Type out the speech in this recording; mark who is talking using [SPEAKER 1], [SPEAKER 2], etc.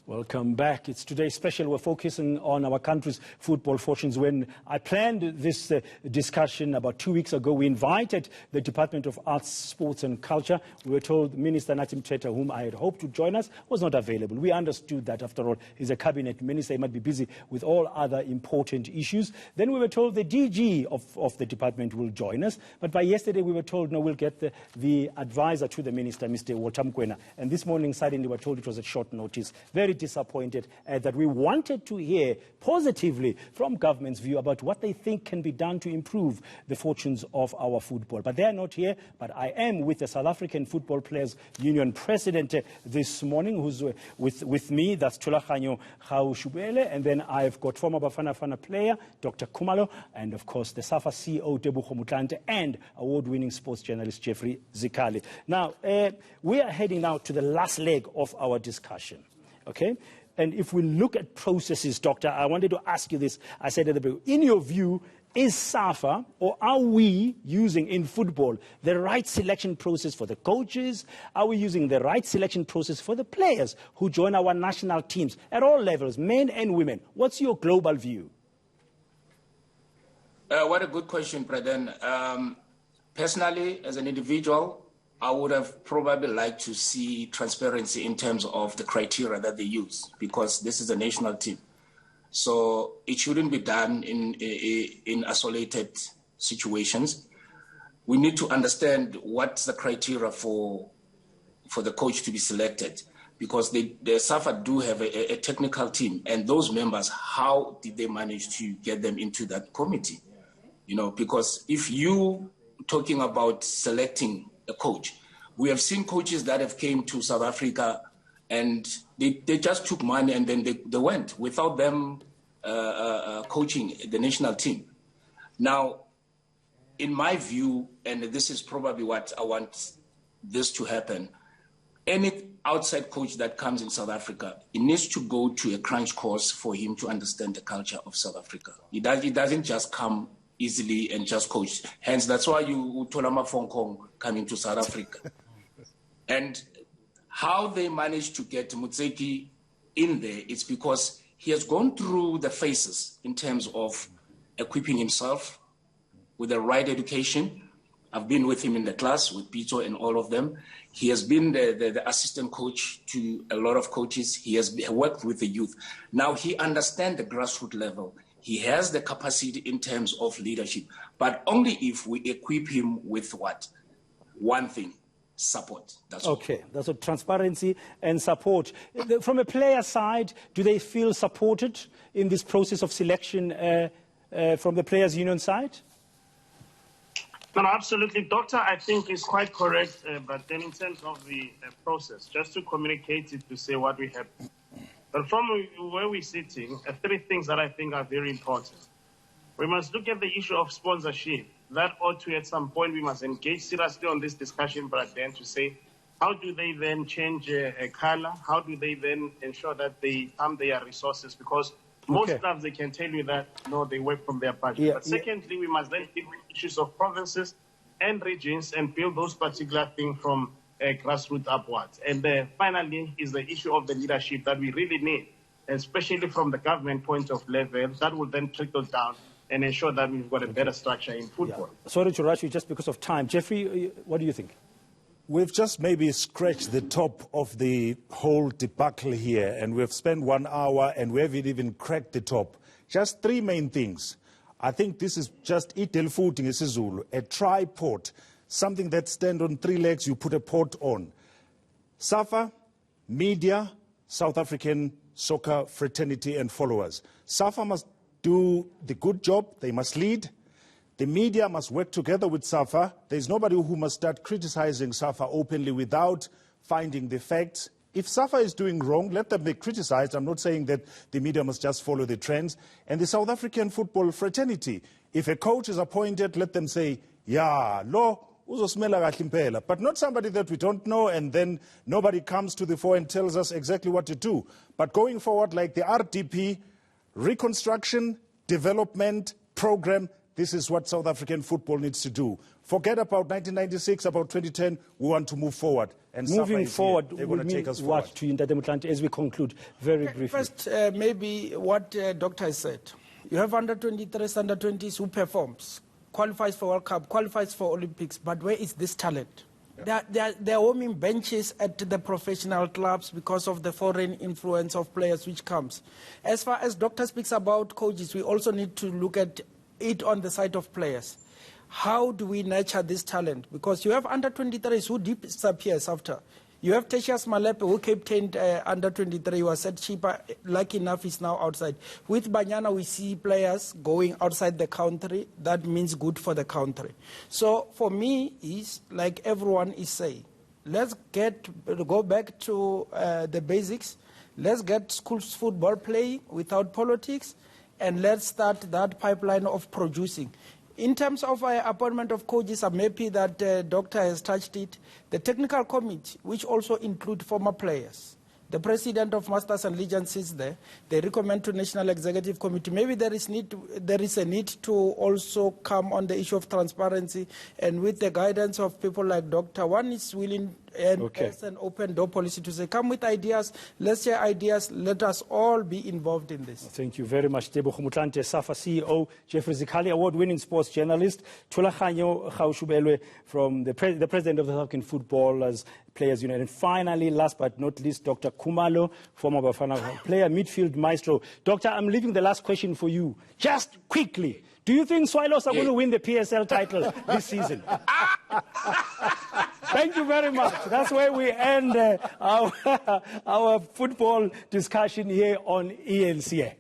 [SPEAKER 1] Welcome back. It's today's special. We're focusing on our country's football fortunes. When I planned this discussion about 2 weeks ago, we invited the Department of Arts, Sports and Culture. We were told Minister Nathi Mthethwa, whom I had hoped to join us, was not available. We understood that, after all, he's a cabinet minister. He might be busy with all other important issues. Then we were told the DG of the department will join us. But by yesterday, we were told, no, we'll get the advisor to the minister, Mr. Walter Mokwena. And this morning, suddenly, we were told it was at short notice. Very disappointed that we wanted to hear positively from government's view about what they think can be done to improve the fortunes of our football. But they are not here. But I am with the South African Football Players Union president this morning, who's with me. That's Thulaganyo Gaoshubelwe. And then I've got former Bafana player, Dr. Khumalo, and of course the SAFA CEO, Tebogo Motlanthe, and award-winning sports journalist, Zikhali. Now, we are heading now to the last leg of our discussion. Okay? And if we look at processes, Doctor, I wanted to ask you this. I said at the beginning, in your view, is SAFA, or are we using in football the right selection process for the coaches? Are we using the right selection process for the players who join our national teams at all levels, men and women? What's your global view?
[SPEAKER 2] What a good question, Braden. Personally, as an individual, I would have probably liked to see transparency in terms of the criteria that they use, because this is a national team. So it shouldn't be done in isolated situations. We need to understand what's the criteria for the coach to be selected, because the SAFA do have a technical team, and those members, how did they manage to get them into that committee? You know, because if you talking about selecting a coach, we have seen coaches that have came to South Africa and they just took money and then they went without them coaching the national team. Now, in my view, and this is probably what I want this to happen, any outside coach that comes in South Africa, it needs to go to a crunch course for him to understand the culture of South Africa. It doesn't just come easily and just coach. Hence, that's why you Tolama Fongkong coming to South Africa. And how they managed to get Mutseki in there, it's because he has gone through the phases in terms of equipping himself with the right education. I've been with him in the class with Pito and all of them. He has been the assistant coach to a lot of coaches. He has worked with the youth. Now he understands the grassroots level. He has the capacity in terms of leadership, but only if we equip him with what? One thing, support. That's
[SPEAKER 1] okay. All. That's what transparency and support. From a player side, do they feel supported in this process of selection from the Players Union side?
[SPEAKER 3] No, absolutely. Doctor, I think is quite correct, but then in terms of the process, just to communicate it, to say what we have. But from where we're sitting, three things that I think are very important. We must look at the issue of sponsorship. That ought to, at some point, we must engage seriously on this discussion, but then to say, how do they then change a color? How do they then ensure that they pump their resources? Because most clubs, they can tell you that, no, they work from their budget. Yeah, but secondly, we must then deal with issues of provinces and regions and build those particular things from grassroots upwards. And finally is the issue of the leadership that we really need, especially from the government point of level, that will then trickle down and ensure that we've got a better structure in football.
[SPEAKER 1] Yeah. Sorry to rush you just because of time. Jeffrey, what do you think?
[SPEAKER 4] We've just maybe scratched the top of the whole debacle here, and we've spent 1 hour and we haven't even cracked the top. Just three main things. I think this is just footing isiZulu, a tripod, something that stands on three legs, you put a pot on. SAFA, media, South African soccer fraternity and followers. SAFA must do the good job, they must lead. The media must work together with SAFA. There's nobody who must start criticizing SAFA openly without finding the facts. If SAFA is doing wrong, let them be criticized. I'm not saying that the media must just follow the trends. And the South African football fraternity, if a coach is appointed, let them say, yeah, lo, uzosmela kahle impela. But not somebody that we don't know and then nobody comes to the fore and tells us exactly what to do. But going forward, like the RDP, reconstruction, development, program, this is what South African football needs to do. Forget about 1996, about 2010. We want to move forward. And
[SPEAKER 1] moving forward,
[SPEAKER 4] they're going to take us
[SPEAKER 1] what
[SPEAKER 4] forward.
[SPEAKER 1] to Ndade Motlanthe as we conclude very briefly?
[SPEAKER 5] First, maybe what Doctor has said. You have under 23s, under 20s who performs, qualifies for World Cup, qualifies for Olympics, but where is this talent? Yeah. They're warming benches at the professional clubs because of the foreign influence of players which comes. As far as Doctor speaks about coaches, we also need to look at it on the side of players. How do we nurture this talent? Because you have under 23s who disappears after. You have Tertius Malepe, who captained under 23, he was set cheaper, lucky enough he's now outside. With Banyana, we see players going outside the country. That means good for the country. So for me, is like everyone is saying, let's go back to the basics. Let's get schools football playing without politics, and let's start that pipeline of producing. In terms of appointment of coaches, I'm happy that Doctor has touched it. The technical committee, which also include former players, the president of Masters and Legends is there. They recommend to National Executive Committee. Maybe there is a need to also come on the issue of transparency, and with the guidance of people like Doctor, one is willing and as an open door policy to say, come with ideas, let's share ideas, let us all be involved in this.
[SPEAKER 1] Thank you very much, Tebogo Motlanthe, SAFA CEO, Jeffrey Zikhali, award-winning sports journalist, Thulaganyo Gaoshubelwe from the president of the South African Footballers Players Union. And finally, last but not least, Dr. Khumalo, former Bafana player, midfield maestro. Doctor, I'm leaving the last question for you. Just quickly, do you think Swallows are going to win the PSL title this season? Thank you very much. That's where we end our football discussion here on eNCA.